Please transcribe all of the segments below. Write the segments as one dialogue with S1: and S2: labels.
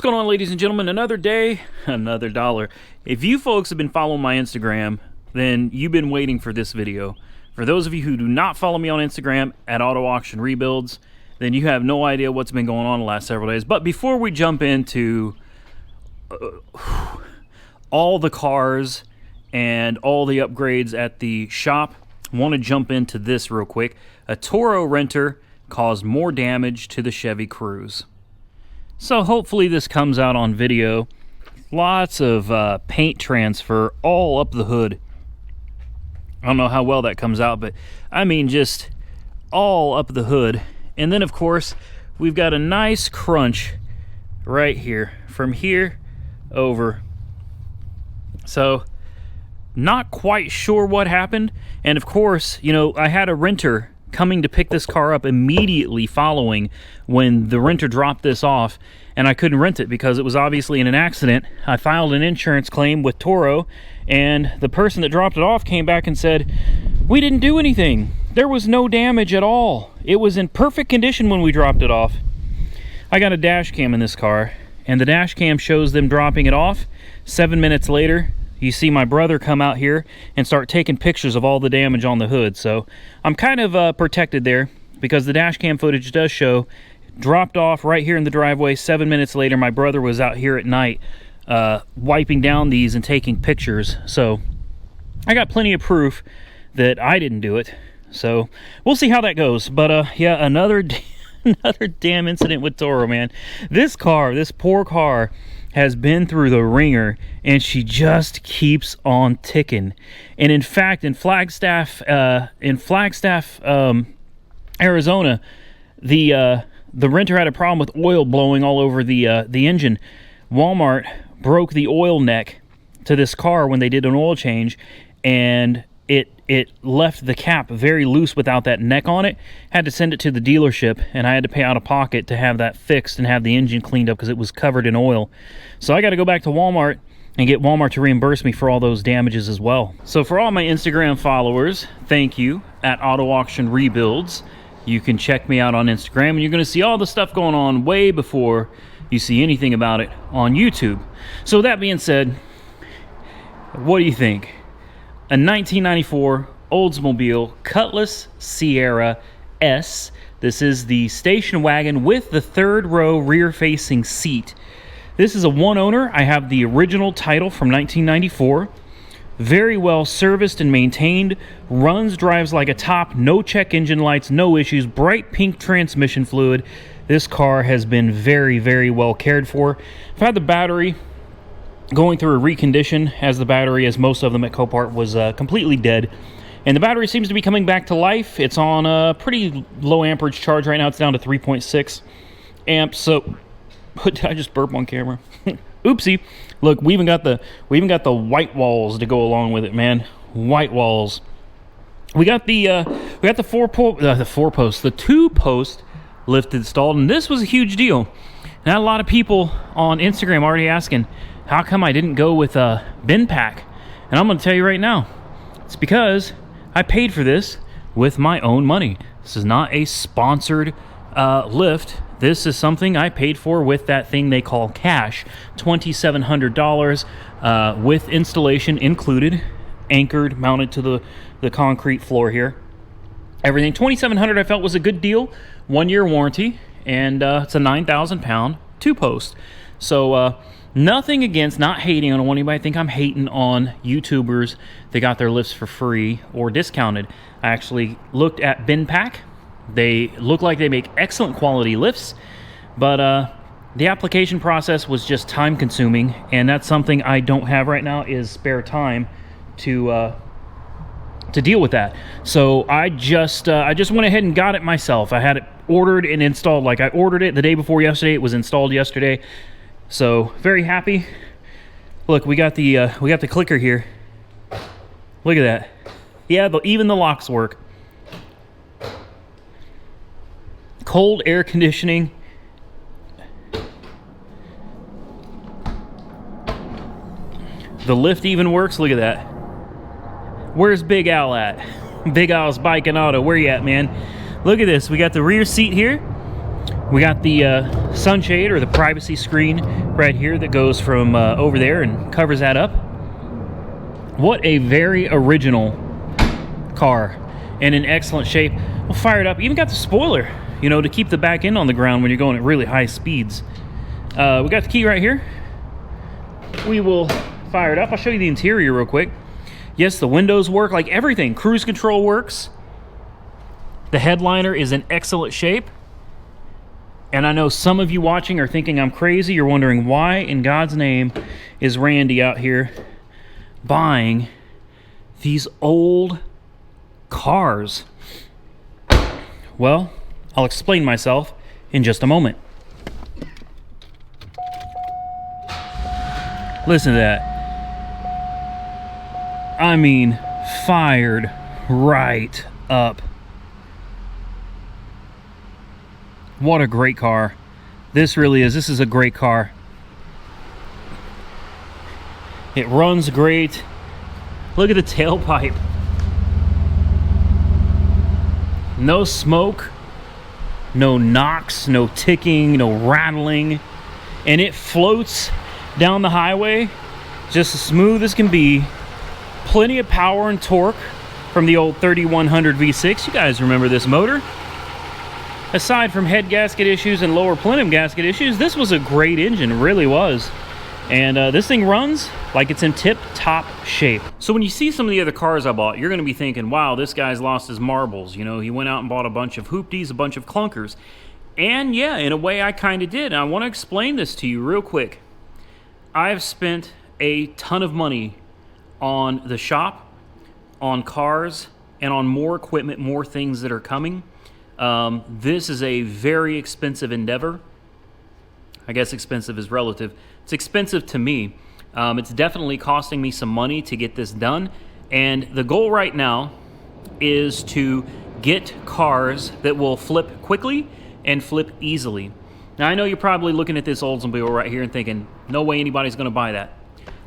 S1: What's going on, ladies and gentlemen? Another day, another dollar. If you folks have been following my Instagram, then you've been waiting for this video. For those of you who do not follow me on Instagram at Auto Auction Rebuilds, then you have no idea what's been going on the last several days. But before we jump into all the cars and all the upgrades at the shop, I want to jump into this real quick. A Toro renter caused more damage to the Chevy Cruze. So hopefully this comes out on video. Lots of paint transfer all up the hood. I don't know how well that comes out, but I mean just all up the hood. And then of course we've got a nice crunch right here, from here over. So not quite sure what happened. And of course, you know, I had a renter coming to pick this car up immediately following when the renter dropped this off, and I couldn't rent it because it was obviously in an accident. I filed an insurance claim with Toro, and the person that dropped it off came back and said, "We didn't do anything. There was no damage at all. It was in perfect condition when we dropped it off." I got a dash cam in this car, and the dash cam shows them dropping it off. 7 minutes later, you see my brother come out here and start taking pictures of all the damage on the hood. So I'm kind of protected there because the dash cam footage does show dropped off right here in the driveway. 7 minutes later, my brother was out here at night wiping down these and taking pictures. So I got plenty of proof that I didn't do it. So we'll see how that goes. But yeah, another damn incident with Toro, man. This car, this poor car, has been through the ringer, and she just keeps on ticking. And in fact, in Flagstaff, Arizona, the renter had a problem with oil blowing all over the engine. Walmart broke the oil neck to this car when they did an oil change, and it left the cap very loose without that neck on it. Had to send it to the dealership, and I had to pay out of pocket to have that fixed and have the engine cleaned up because it was covered in oil. So I got to go back to Walmart and get Walmart to reimburse me for all those damages as well. So for all my Instagram followers, thank you, at Auto Auction Rebuilds. You can check me out on Instagram, and you're going to see all the stuff going on way before you see anything about it on YouTube. So that being said, what do you think? A 1994 Oldsmobile Cutlass Sierra S. This is the station wagon with the third row rear-facing seat. This is a one owner. I have the original title from 1994. Very well serviced and maintained. Runs, drives like a top. No check engine lights, no issues. Bright pink transmission fluid. This car has been very, very well cared for. I've had the battery going through a recondition, as the battery, as most of them at Copart, was completely dead. And the battery seems to be coming back to life. It's on a pretty low amperage charge right now. It's down to 3.6 amps. So, did I just burp on camera? Oopsie. Look, we even got the white walls to go along with it, man. White walls. We got the two-post lift installed, and this was a huge deal. Now, a lot of people on Instagram already asking, how come I didn't go with a bin pack? And I'm going to tell you right now, it's because I paid for this with my own money. This is not a sponsored lift. This is something I paid for with that thing they call cash. $2,700 with installation included, anchored, mounted to the concrete floor here. Everything. $2,700 I felt was a good deal. 1 year warranty, and it's a 9,000-pound two-post. So nothing against, not hating. I don't want anybody to think I'm hating on YouTubers that got their lifts for free or discounted. I actually looked at BinPack. They look like they make excellent quality lifts, but the application process was just time consuming, and that's something I don't have right now, is spare time to deal with that. So I just went ahead and got it myself. I had it ordered and installed. Like, I ordered it the day before yesterday. It was installed yesterday. So very happy. Look, we got the clicker here. Look at that. Yeah, even the locks work. Cold air conditioning. The lift even works. Look at that. Where's Big Al at? Big Al's Bike and Auto. Where you at, man? Look at this. We got the rear seat here. We got the sunshade or the privacy screen right here that goes from over there and covers that up. What a very original car and in excellent shape. We'll fire it up. Even got the spoiler, you know, to keep the back end on the ground when you're going at really high speeds. We got the key right here. We will fire it up. I'll show you the interior real quick. Yes, the windows work, like everything. Cruise control works. The headliner is in excellent shape. And I know some of you watching are thinking I'm crazy. You're wondering why in God's name is Randy out here buying these old cars? Well, I'll explain myself in just a moment. Listen to that. I mean, fired right up. What a great car. This really is. This is a great car. It runs great. Look at the tailpipe. No smoke, no knocks, no ticking, no rattling. And it floats down the highway just as smooth as can be. Plenty of power and torque from the old 3100 V6. You guys remember this motor. Aside from head gasket issues and lower plenum gasket issues, this was a great engine, really was. And this thing runs like it's in tip-top shape. So when you see some of the other cars I bought, you're gonna be thinking, wow, this guy's lost his marbles. You know, he went out and bought a bunch of hoopties, a bunch of clunkers. And yeah, in a way I kinda did. And I wanna explain this to you real quick. I've spent a ton of money on the shop, on cars, and on more equipment, more things that are coming. This is a very expensive endeavor. I guess expensive is relative. It's expensive to me. It's definitely costing me some money to get this done. And the goal right now is to get cars that will flip quickly and flip easily. Now, I know you're probably looking at this Oldsmobile right here and thinking, no way anybody's going to buy that.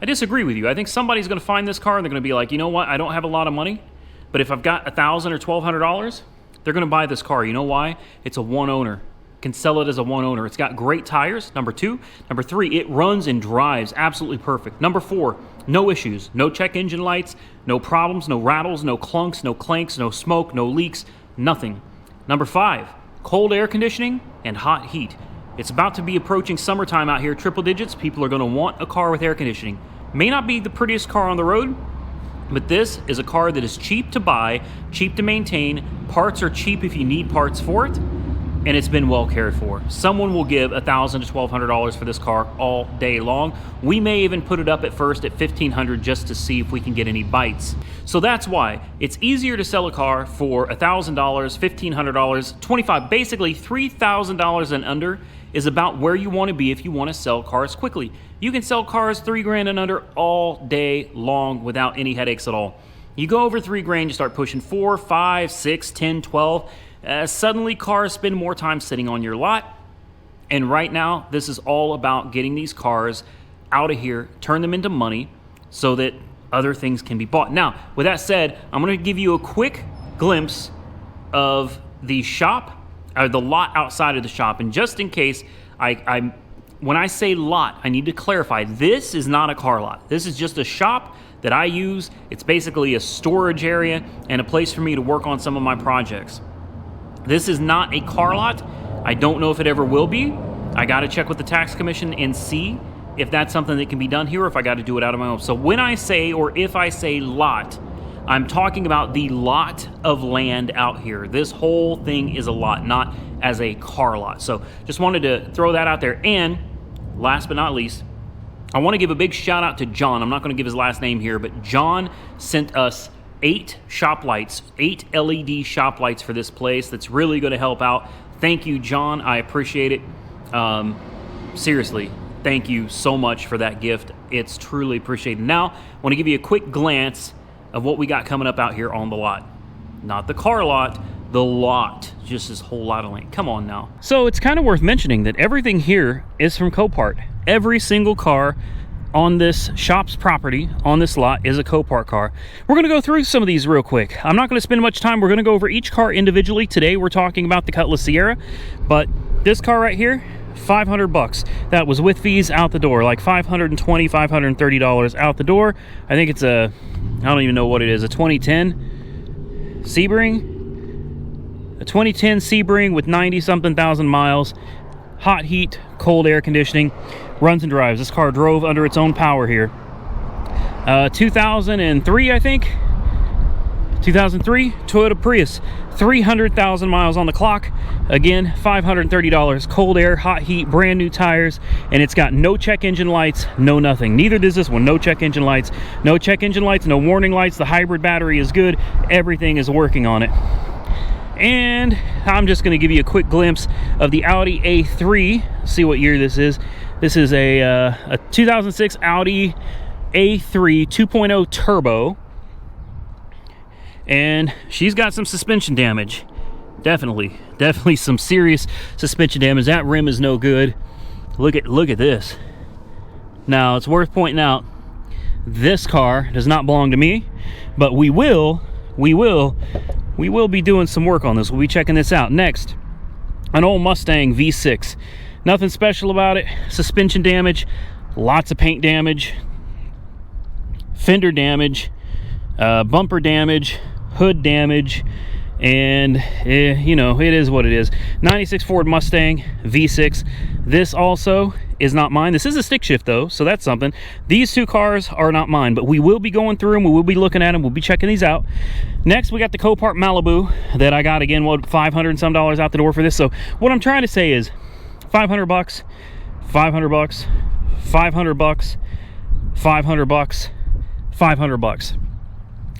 S1: I disagree with you. I think somebody's going to find this car and they're going to be like, you know what? I don't have a lot of money, but if I've got $1,000 or $1,200, they're going to buy this car. You know why? It's a one owner. Can sell it as a one owner. It's got great tires, number 2. Number 3, it runs and drives absolutely perfect. Number 4, no issues. No check engine lights, no problems, no rattles, no clunks, no clanks, no smoke, no leaks, nothing. Number 5, cold air conditioning and hot heat. It's about to be approaching summertime out here, triple digits. People are going to want a car with air conditioning. May not be the prettiest car on the road, but this is a car that is cheap to buy, cheap to maintain. Parts are cheap if you need parts for it, and it's been well cared for. Someone will give $1,000 to $1,200 for this car all day long. We may even put it up at first at $1,500 just to see if we can get any bites. So that's why it's easier to sell a car for $1,000, $1,500, $25,000, basically $3,000 and under is about where you want to be if you want to sell cars quickly. You can sell cars $3,000 and under all day long without any headaches at all. You go over $3,000, you start pushing 4, 5, 6, 10, 12. Suddenly cars spend more time sitting on your lot. And right now, this is all about getting these cars out of here, turn them into money so that other things can be bought. Now, with that said, I'm going to give you a quick glimpse of the shop, or the lot outside of the shop. And just in case, when I say lot, I need to clarify, this is not a car lot. This is just a shop that I use. It's basically a storage area and a place for me to work on some of my projects. This is not a car lot. I don't know if it ever will be. I got to check with the tax commission and see if that's something that can be done here or if I got to do it out of my own. So when I say, or if I say lot, I'm talking about the lot of land out here. This whole thing is a lot, not as a car lot. So just wanted to throw that out there. And last but not least, I want to give a big shout out to John. I'm not going to give his last name here, but John sent us 8 shop lights, 8 LED shop lights for this place. That's really going to help out. Thank you, John. I appreciate it. Seriously, thank you so much for that gift. It's truly appreciated. Now, I want to give you a quick glance of what we got coming up out here on the lot. Not the car lot, the lot. Just this whole lot of land. Come on now. So it's kind of worth mentioning that everything here is from Copart. Every single car on this shop's property, on this lot, is a Copart car. We're going to go through some of these real quick. I'm not going to spend much time. We're going to go over each car individually. Today we're talking about the Cutlass Sierra, but This car right here, 500 bucks. That was with fees out the door, like $520, $530 out the door. I think it's I don't even know what it is, a 2010 Sebring. A 2010 Sebring with 90-something thousand miles. Hot heat, cold air conditioning, runs and drives. This car drove under its own power here. 2003, I think. 2003 Toyota Prius, 300,000 miles on the clock. Again, $530, cold air, hot heat, brand new tires, and it's got no check engine lights, no nothing. Neither does this one. No check engine lights, no warning lights. The hybrid battery is good. Everything is working on it. And I'm just going to give you a quick glimpse of the Audi A3. See what year this is. This is a 2006 Audi A3 2.0 turbo. And she's got some suspension damage. Definitely some serious suspension damage. That rim is no good. Look at this. Now, it's worth pointing out, this car does not belong to me, but we will be doing some work on this. We'll be checking this out. Next, an old Mustang V6. Nothing special about it. Suspension damage, lots of paint damage, fender damage, bumper damage, hood damage, and you know, it is what it is. 96 Ford Mustang V6. This also is not mine. This is a stick shift though, so that's something. These two cars are not mine, but we will be going through them. We will be looking at them. We'll be checking these out. Next, we got the Copart Malibu that I got, again, what, $500 and some out the door for this. So what I'm trying to say is 500 bucks, 500 bucks, 500 bucks, 500 bucks, 500 bucks.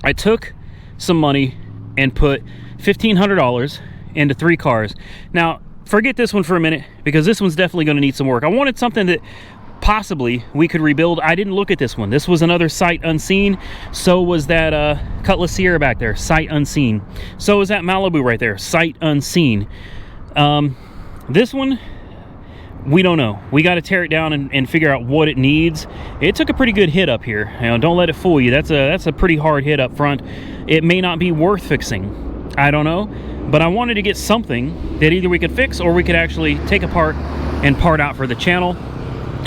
S1: I took some money and put $1,500 into 3 cars. Now, forget this one for a minute, because this one's definitely going to need some work. I wanted something that possibly we could rebuild. I didn't look at this one. This was another sight unseen. So was that Cutlass Sierra back there, sight unseen. So was that Malibu right there, sight unseen. This one, we don't know. We got to tear it down and figure out what it needs. It took a pretty good hit up here. You know, don't let it fool you. That's a pretty hard hit up front. It may not be worth fixing. I don't know. But I wanted to get something that either we could fix or we could actually take apart and part out for the channel.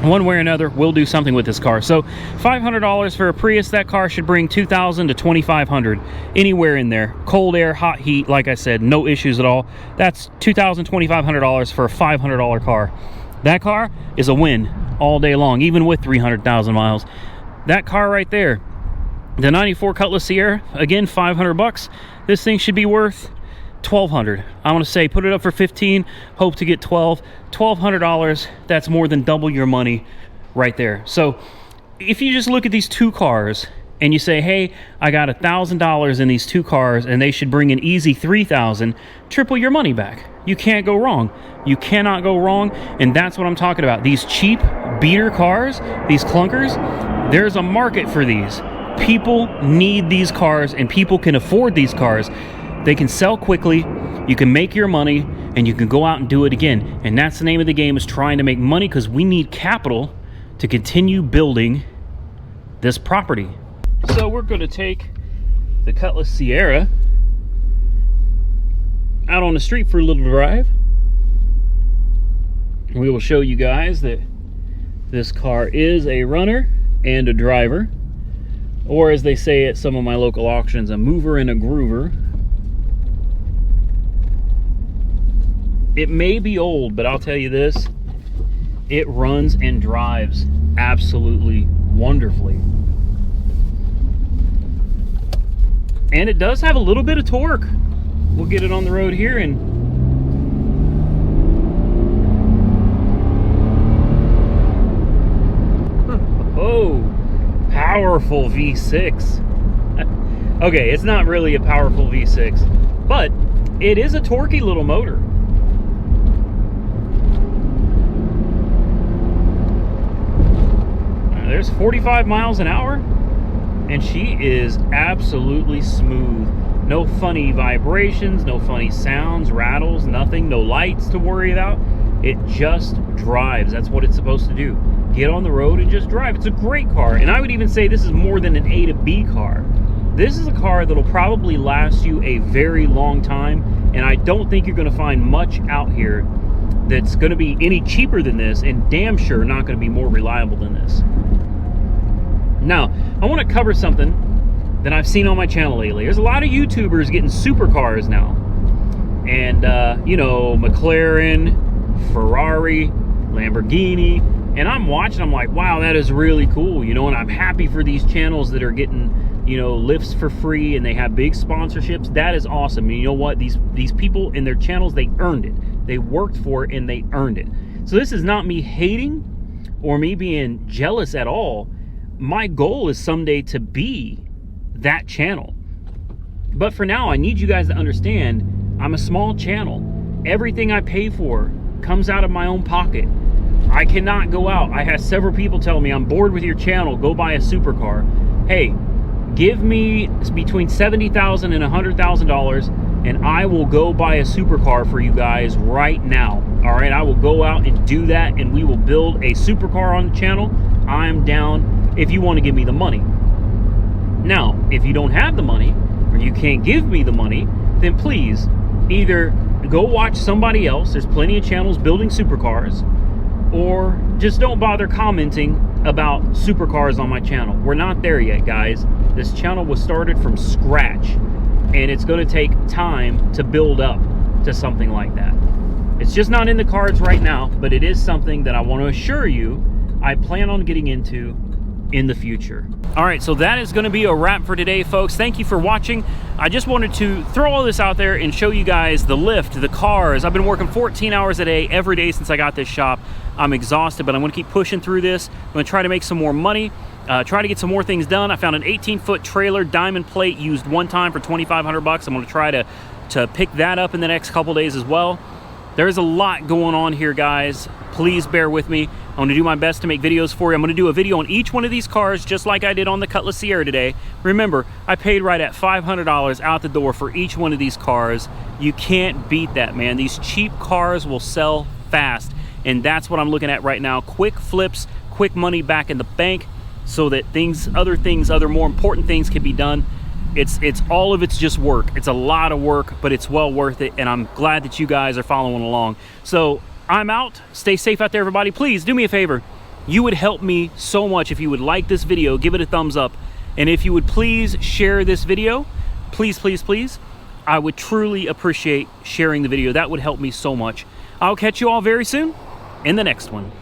S1: One way or another, we'll do something with this car. So $500 for a Prius. That car should bring $2,000 to $2,500, anywhere in there. Cold air, hot heat, like I said, no issues at all. That's $2,000, $2,500 for a $500 car. That car is a win all day long, even with 300,000 miles. That car right there, the 94 Cutlass Sierra, again, 500 bucks. This thing should be worth $1,200. I want to say put it up for 15, hope to get 12. $1,200, that's more than double your money right there. So if you just look at these two cars and you say, hey, I got $1,000 in these two cars and they should bring an easy $3,000, triple your money back. You can't go wrong. You cannot go wrong. And that's what I'm talking about. These cheap beater cars, these clunkers, there's a market for these. People need these cars and people can afford these cars. They can sell quickly, you can make your money, and you can go out and do it again. And that's the name of the game, is trying to make money, because we need capital to continue building this property. So we're going to take the Cutlass Sierra out on the street for a little drive. We will show you guys that this car is a runner and a driver, or as they say at some of my local auctions, a mover and a groover. It may be old, but I'll tell you this, it runs and drives absolutely wonderfully. And it does have a little bit of torque. We'll get it on the road here and oh, powerful V6. Okay, it's not really a powerful V6, but it is a torquey little motor. There's 45 miles an hour, and she is absolutely smooth. No funny vibrations, no funny sounds, rattles, nothing, no lights to worry about. It just drives. That's what it's supposed to do. Get on the road and just drive. It's a great car, and I would even say this is more than an A to B car. This is a car that'll probably last you a very long time, and I don't think you're going to find much out here that's going to be any cheaper than this, and damn sure not going to be more reliable than this. Now, I want to cover something that I've seen on my channel lately. There's a lot of YouTubers getting supercars now. And, you know, McLaren, Ferrari, Lamborghini. And I'm watching, I'm like, wow, that is really cool, you know, and I'm happy for these channels that are getting, you know, lifts for free and they have big sponsorships. That is awesome. And you know what? These people in their channels, they earned it. They worked for it and they earned it. So this is not me hating or me being jealous at all. My goal is someday to be that channel. But for now, I need you guys to understand, I'm a small channel. Everything I pay for comes out of my own pocket. I cannot go out. I have several people tell me, I'm bored with your channel, go buy a supercar. Hey, give me between $70,000 and $100,000 and I will go buy a supercar for you guys right now. All right, I will go out and do that and we will build a supercar on the channel. I'm down if you want to give me the money. Now, if you don't have the money or you can't give me the money, then please either go watch somebody else. There's plenty of channels building supercars, or just don't bother commenting about supercars on my channel. We're not there yet, guys. This channel was started from scratch, and it's going to take time to build up to something like that. It's just not in the cards right now, but it is something that I want to assure you I plan on getting into in the future. All right, so that is going to be a wrap for today, folks. Thank you for watching. I just wanted to throw all this out there and show you guys the lift, the cars. I've been working 14 hours a day every day since I got this shop. I'm exhausted, but I'm going to keep pushing through this. I'm going to try to make some more money, try to get some more things done. I found an 18-foot trailer, diamond plate, used one time for 2,500 bucks. I'm going to try to pick that up in the next couple days as well. There's a lot going on here, guys. Please bear with me. I'm going to do my best to make videos for you. I'm going to do a video on each one of these cars, just like I did on the Cutlass Sierra today. Remember, I paid right at $500 out the door for each one of these cars. You can't beat that, man. These cheap cars will sell fast, and that's what I'm looking at right now. Quick flips, quick money back in the bank, so that other more important things can be done. It's all of it's just work. It's a lot of work, but it's well worth it, and I'm glad that you guys are following along. So I'm out. Stay safe out there, everybody. Please do me a favor. You would help me so much if you would like this video, give it a thumbs up, and if you would please share this video, please, please, please. I would truly appreciate sharing the video. That would help me so much. I'll catch you all very soon in the next one.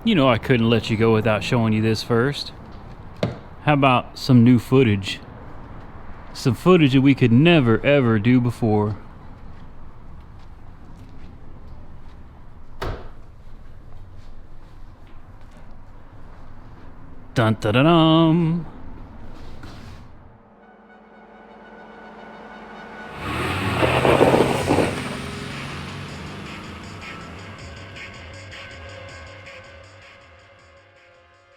S1: You know I couldn't let you go without showing you this first. How about some new footage? Some footage that we could never ever do before. Dun dun dun dun.